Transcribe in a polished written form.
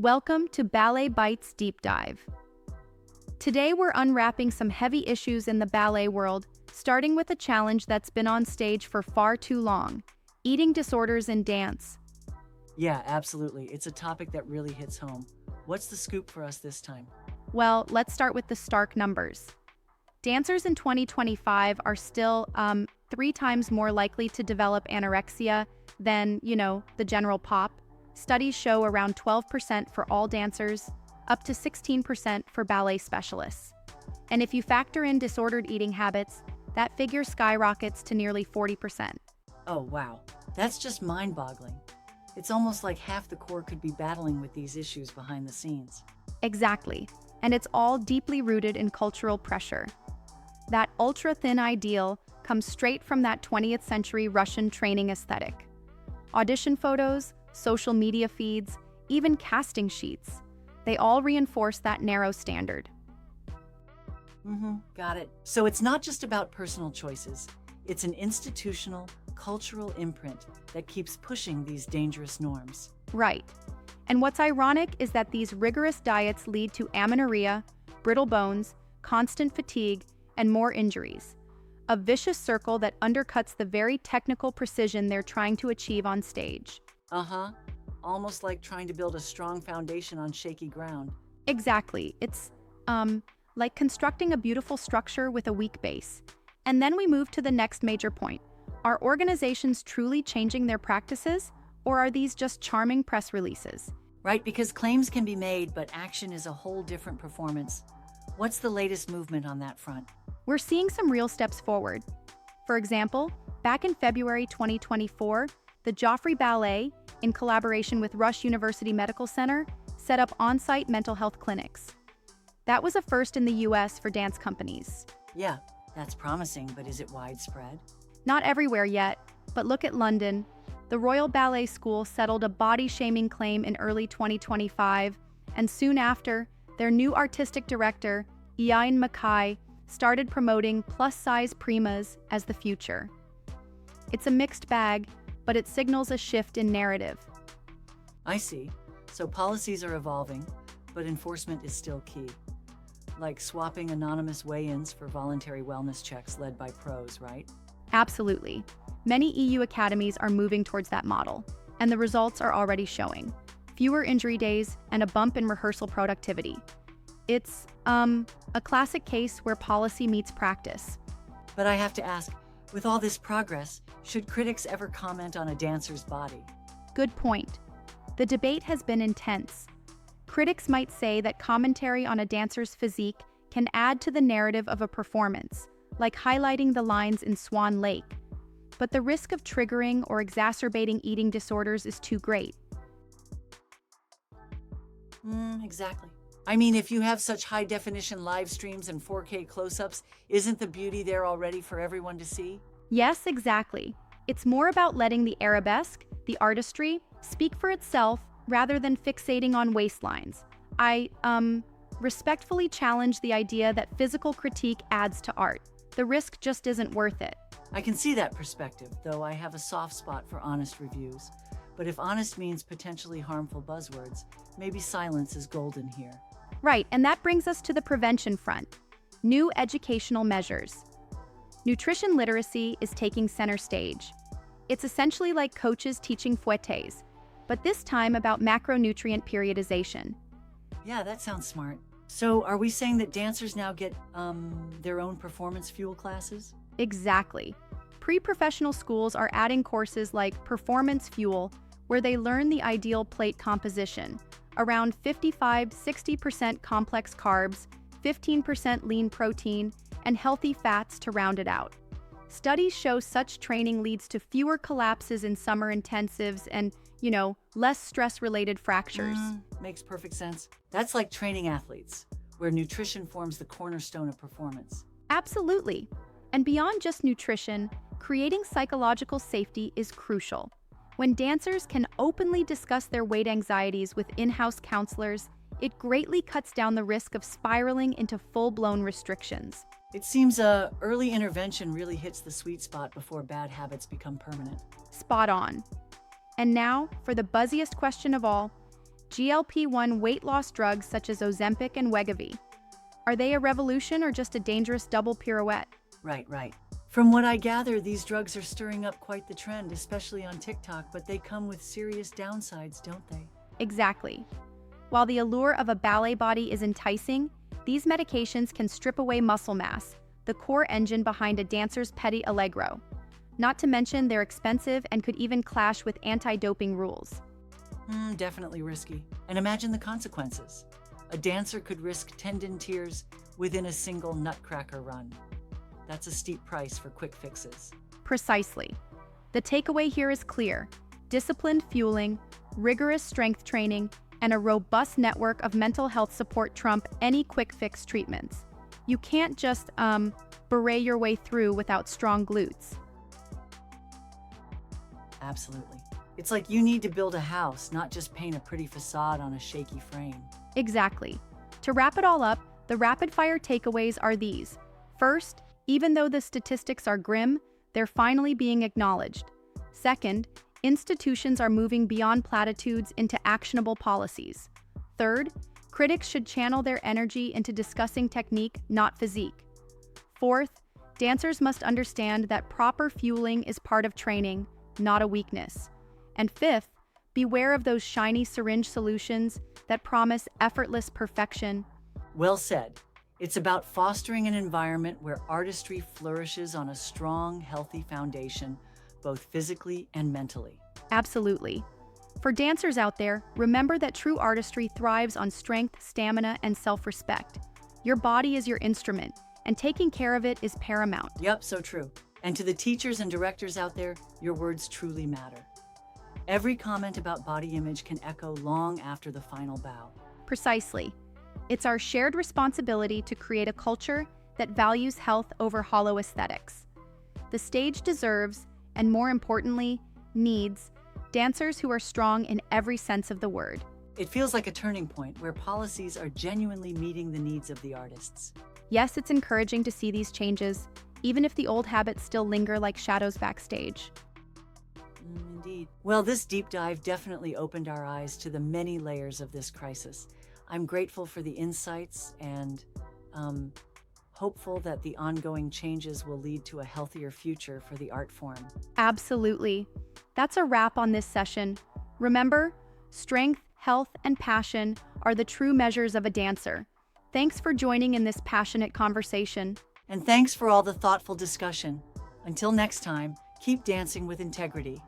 Welcome to Ballet Bites Deep Dive. Today we're unwrapping some heavy issues in the ballet world, starting with a challenge that's been on stage for far too long: eating disorders in dance. Yeah, absolutely. It's a topic that really hits home. What's the scoop for us this time? Well, let's start with the stark numbers. Dancers in 2025 are still 3 times more likely to develop anorexia than, the general pop. Studies show around 12% for all dancers, up to 16% for ballet specialists. And if you factor in disordered eating habits, that figure skyrockets to nearly 40%. Oh, wow. That's just mind-boggling. It's almost like half the corps could be battling with these issues behind the scenes. Exactly. And it's all deeply rooted in cultural pressure. That ultra-thin ideal comes straight from that 20th century Russian training aesthetic. Audition photos, social media feeds, even casting sheets, they all reinforce that narrow standard. Got it. So it's not just about personal choices. It's an institutional, cultural imprint that keeps pushing these dangerous norms. Right. And what's ironic is that these rigorous diets lead to amenorrhea, brittle bones, constant fatigue, and more injuries. A vicious circle that undercuts the very technical precision they're trying to achieve on stage. Almost like trying to build a strong foundation on shaky ground. Exactly. It's, like constructing a beautiful structure with a weak base. And then we move to the next major point. Are organizations truly changing their practices, or are these just charming press releases? Right, because claims can be made, but action is a whole different performance. What's the latest movement on that front? We're seeing some real steps forward. For example, back in February 2024, the Joffrey Ballet, in collaboration with Rush University Medical Center, set up on-site mental health clinics. That was a first in the US for dance companies. Yeah, that's promising, but is it widespread? Not everywhere yet, but look at London. The Royal Ballet School settled a body-shaming claim in early 2025, and soon after, their new artistic director, Ian Mackay, started promoting plus-size primas as the future. It's a mixed bag, but it signals a shift in narrative. I see. So policies are evolving, but enforcement is still key. Like swapping anonymous weigh-ins for voluntary wellness checks led by pros, right? Absolutely. Many EU academies are moving towards that model, and the results are already showing. Fewer injury days and a bump in rehearsal productivity. It's, a classic case where policy meets practice. But I have to ask, with all this progress, should critics ever comment on a dancer's body? Good point. The debate has been intense. Critics might say that commentary on a dancer's physique can add to the narrative of a performance, like highlighting the lines in Swan Lake. But the risk of triggering or exacerbating eating disorders is too great. Exactly. I mean, if you have such high-definition live streams and 4K close-ups, isn't the beauty there already for everyone to see? Yes, exactly. It's more about letting the arabesque, the artistry, speak for itself rather than fixating on waistlines. I, respectfully challenge the idea that physical critique adds to art. The risk just isn't worth it. I can see that perspective, though I have a soft spot for honest reviews. But if honest means potentially harmful buzzwords, maybe silence is golden here. Right, and that brings us to the prevention front. New educational measures. Nutrition literacy is taking center stage. It's essentially like coaches teaching fouettes, but this time about macronutrient periodization. Yeah, that sounds smart. So are we saying that dancers now get, their own performance fuel classes? Exactly. Pre-professional schools are adding courses like Performance Fuel, where they learn the ideal plate composition, around 55-60% complex carbs, 15% lean protein, and healthy fats to round it out. Studies show such training leads to fewer collapses in summer intensives and, less stress-related fractures. Makes perfect sense. That's like training athletes, where nutrition forms the cornerstone of performance. Absolutely. And beyond just nutrition, creating psychological safety is crucial. When dancers can openly discuss their weight anxieties with in-house counselors, it greatly cuts down the risk of spiraling into full-blown restrictions. It seems early intervention really hits the sweet spot before bad habits become permanent. Spot on. And now, for the buzziest question of all, GLP-1 weight loss drugs such as Ozempic and Wegovy. Are they a revolution or just a dangerous double pirouette? Right. From what I gather, these drugs are stirring up quite the trend, especially on TikTok, but they come with serious downsides, don't they? Exactly. While the allure of a ballet body is enticing, these medications can strip away muscle mass, the core engine behind a dancer's petit allegro. Not to mention they're expensive and could even clash with anti-doping rules. Definitely risky. And imagine the consequences. A dancer could risk tendon tears within a single nutcracker run. That's a steep price for quick fixes. Precisely. The takeaway here is clear. Disciplined fueling, rigorous strength training, and a robust network of mental health support trump any quick fix treatments. You can't just, beret your way through without strong glutes. Absolutely. It's like you need to build a house, not just paint a pretty facade on a shaky frame. Exactly. To wrap it all up, the rapid-fire takeaways are these. First, even though the statistics are grim, they're finally being acknowledged. Second, institutions are moving beyond platitudes into actionable policies. Third, critics should channel their energy into discussing technique, not physique. Fourth, dancers must understand that proper fueling is part of training, not a weakness. And fifth, beware of those shiny syringe solutions that promise effortless perfection. Well said. It's about fostering an environment where artistry flourishes on a strong, healthy foundation, both physically and mentally. Absolutely. For dancers out there, remember that true artistry thrives on strength, stamina, and self-respect. Your body is your instrument, and taking care of it is paramount. Yep, so true. And to the teachers and directors out there, your words truly matter. Every comment about body image can echo long after the final bow. Precisely. It's our shared responsibility to create a culture that values health over hollow aesthetics. The stage deserves, and more importantly, needs, dancers who are strong in every sense of the word. It feels like a turning point where policies are genuinely meeting the needs of the artists. Yes, it's encouraging to see these changes, even if the old habits still linger like shadows backstage. Indeed. Well, this deep dive definitely opened our eyes to the many layers of this crisis. I'm grateful for the insights and hopeful that the ongoing changes will lead to a healthier future for the art form. Absolutely. That's a wrap on this session. Remember, strength, health, and passion are the true measures of a dancer. Thanks for joining in this passionate conversation. And thanks for all the thoughtful discussion. Until next time, keep dancing with integrity.